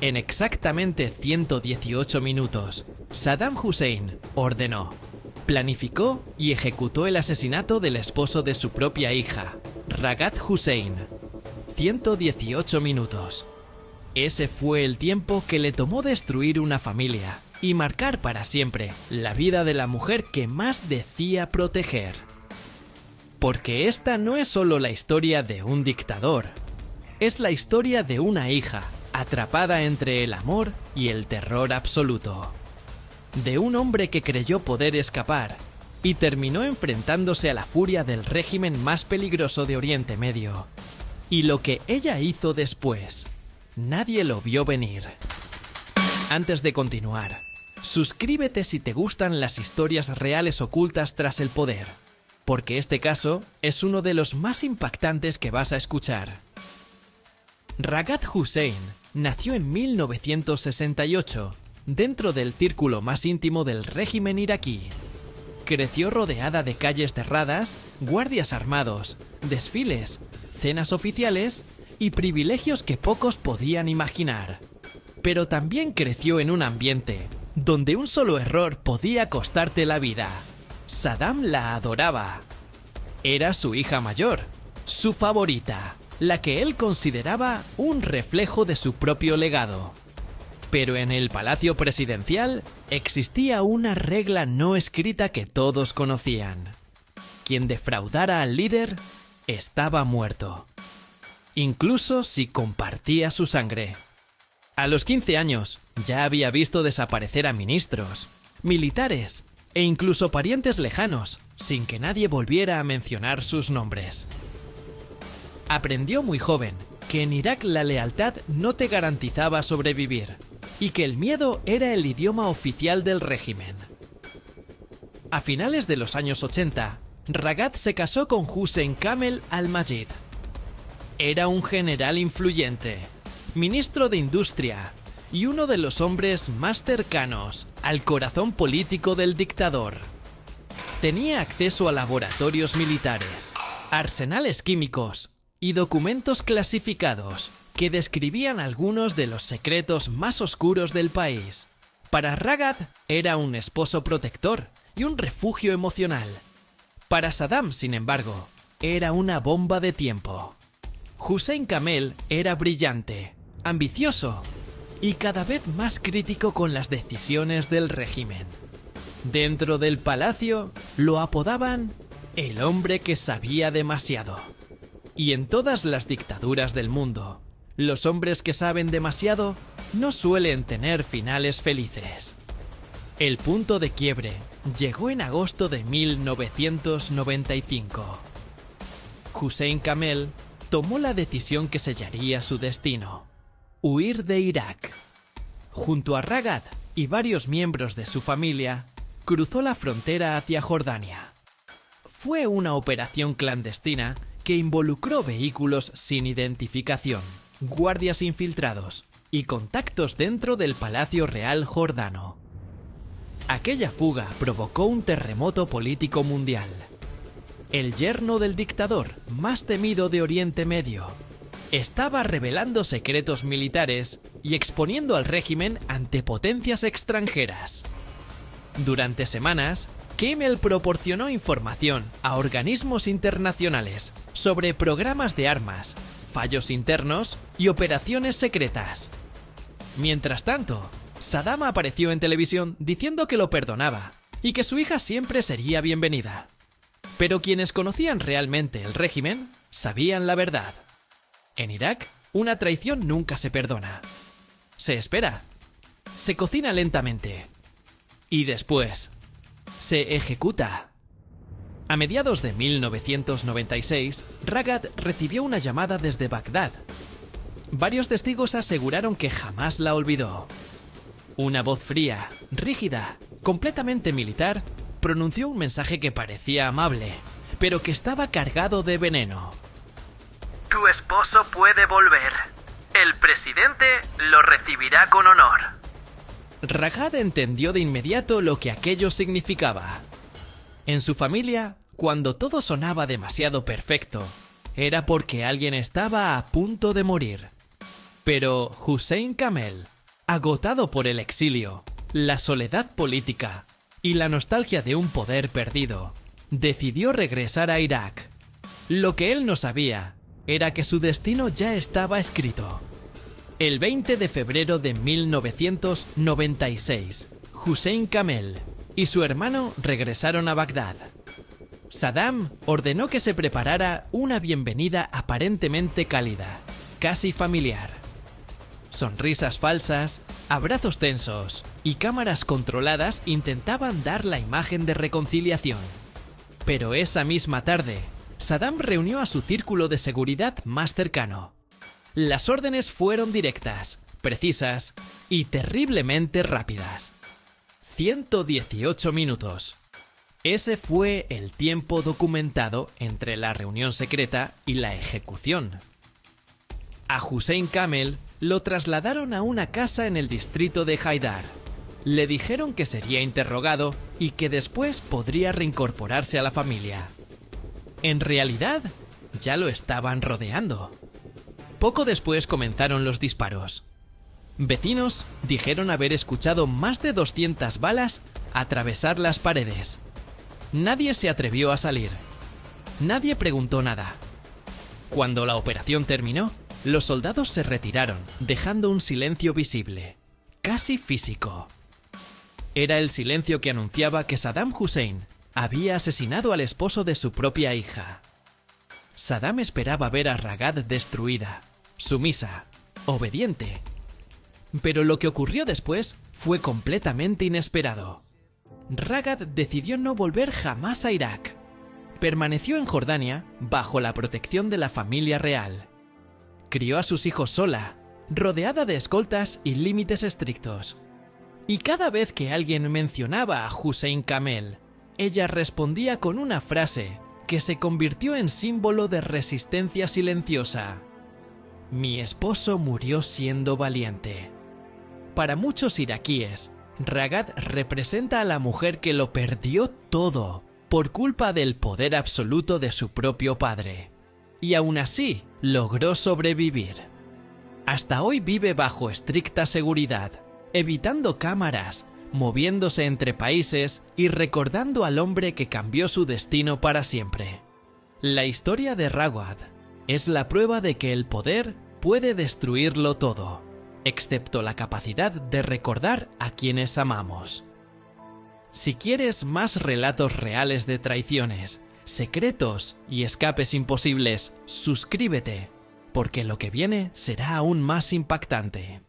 En exactamente 118 minutos, Saddam Hussein ordenó, planificó y ejecutó el asesinato del esposo de su propia hija, Ragad Hussein. 118 minutos. Ese fue el tiempo que le tomó destruir una familia y marcar para siempre la vida de la mujer que más decía proteger. Porque esta no es solo la historia de un dictador, es la historia de una hija atrapada entre el amor y el terror absoluto. De un hombre que creyó poder escapar y terminó enfrentándose a la furia del régimen más peligroso de Oriente Medio. Y lo que ella hizo después, nadie lo vio venir. Antes de continuar, suscríbete si te gustan las historias reales ocultas tras el poder, porque este caso es uno de los más impactantes que vas a escuchar. Ragad Hussein nació en 1968, dentro del círculo más íntimo del régimen iraquí. Creció rodeada de calles cerradas, guardias armados, desfiles, cenas oficiales y privilegios que pocos podían imaginar. Pero también creció en un ambiente donde un solo error podía costarte la vida. Saddam la adoraba. Era su hija mayor, su favorita, la que él consideraba un reflejo de su propio legado. Pero en el palacio presidencial existía una regla no escrita que todos conocían. Quien defraudara al líder estaba muerto, incluso si compartía su sangre. A los 15 años ya había visto desaparecer a ministros, militares e incluso parientes lejanos, sin que nadie volviera a mencionar sus nombres. Aprendió muy joven que en Irak la lealtad no te garantizaba sobrevivir y que el miedo era el idioma oficial del régimen. A finales de los años 80, Ragad se casó con Hussein Kamel al-Majid. Era un general influyente, ministro de Industria y uno de los hombres más cercanos al corazón político del dictador. Tenía acceso a laboratorios militares, arsenales químicos y documentos clasificados que describían algunos de los secretos más oscuros del país. Para Ragad era un esposo protector y un refugio emocional. Para Saddam, sin embargo, era una bomba de tiempo. Hussein Kamel era brillante, ambicioso y cada vez más crítico con las decisiones del régimen. Dentro del palacio lo apodaban el hombre que sabía demasiado. Y en todas las dictaduras del mundo, los hombres que saben demasiado no suelen tener finales felices. El punto de quiebre llegó en agosto de 1995. Hussein Kamel tomó la decisión que sellaría su destino: huir de Irak. Junto a Ragad y varios miembros de su familia, cruzó la frontera hacia Jordania. Fue una operación clandestina que involucró vehículos sin identificación, guardias infiltrados y contactos dentro del Palacio Real jordano. Aquella fuga provocó un terremoto político mundial. El yerno del dictador más temido de Oriente Medio estaba revelando secretos militares y exponiendo al régimen ante potencias extranjeras. Durante semanas, Kamel proporcionó información a organismos internacionales sobre programas de armas, fallos internos y operaciones secretas. Mientras tanto, Saddam apareció en televisión diciendo que lo perdonaba y que su hija siempre sería bienvenida. Pero quienes conocían realmente el régimen sabían la verdad. En Irak, una traición nunca se perdona. Se espera, se cocina lentamente y después se ejecuta. A mediados de 1996, Ragad recibió una llamada desde Bagdad. Varios testigos aseguraron que jamás la olvidó. Una voz fría, rígida, completamente militar, pronunció un mensaje que parecía amable, pero que estaba cargado de veneno. Tu esposo puede volver. El presidente lo recibirá con honor. Ragad entendió de inmediato lo que aquello significaba. En su familia, cuando todo sonaba demasiado perfecto, era porque alguien estaba a punto de morir. Pero Hussein Kamel, agotado por el exilio, la soledad política y la nostalgia de un poder perdido, decidió regresar a Irak. Lo que él no sabía era que su destino ya estaba escrito. El 20 de febrero de 1996, Hussein Kamel y su hermano regresaron a Bagdad. Saddam ordenó que se preparara una bienvenida aparentemente cálida, casi familiar. Sonrisas falsas, abrazos tensos y cámaras controladas intentaban dar la imagen de reconciliación. Pero esa misma tarde, Saddam reunió a su círculo de seguridad más cercano. Las órdenes fueron directas, precisas y terriblemente rápidas. 118 minutos. Ese fue el tiempo documentado entre la reunión secreta y la ejecución. A Hussein Kamel lo trasladaron a una casa en el distrito de Haidar. Le dijeron que sería interrogado y que después podría reincorporarse a la familia. En realidad, ya lo estaban rodeando. Poco después comenzaron los disparos. Vecinos dijeron haber escuchado más de 200 balas atravesar las paredes. Nadie se atrevió a salir. Nadie preguntó nada. Cuando la operación terminó, los soldados se retiraron, dejando un silencio visible, casi físico. Era el silencio que anunciaba que Saddam Hussein había asesinado al esposo de su propia hija. Saddam esperaba ver a Ragad destruida, sumisa, obediente. Pero lo que ocurrió después fue completamente inesperado. Ragad decidió no volver jamás a Irak. Permaneció en Jordania bajo la protección de la familia real. Crió a sus hijos sola, rodeada de escoltas y límites estrictos. Y cada vez que alguien mencionaba a Hussein Kamel, ella respondía con una frase que se convirtió en símbolo de resistencia silenciosa. Mi esposo murió siendo valiente. Para muchos iraquíes, Ragad representa a la mujer que lo perdió todo por culpa del poder absoluto de su propio padre. Y aún así, logró sobrevivir. Hasta hoy vive bajo estricta seguridad, evitando cámaras, moviéndose entre países y recordando al hombre que cambió su destino para siempre. La historia de Ragad es la prueba de que el poder puede destruirlo todo, excepto la capacidad de recordar a quienes amamos. Si quieres más relatos reales de traiciones, secretos y escapes imposibles, suscríbete, porque lo que viene será aún más impactante.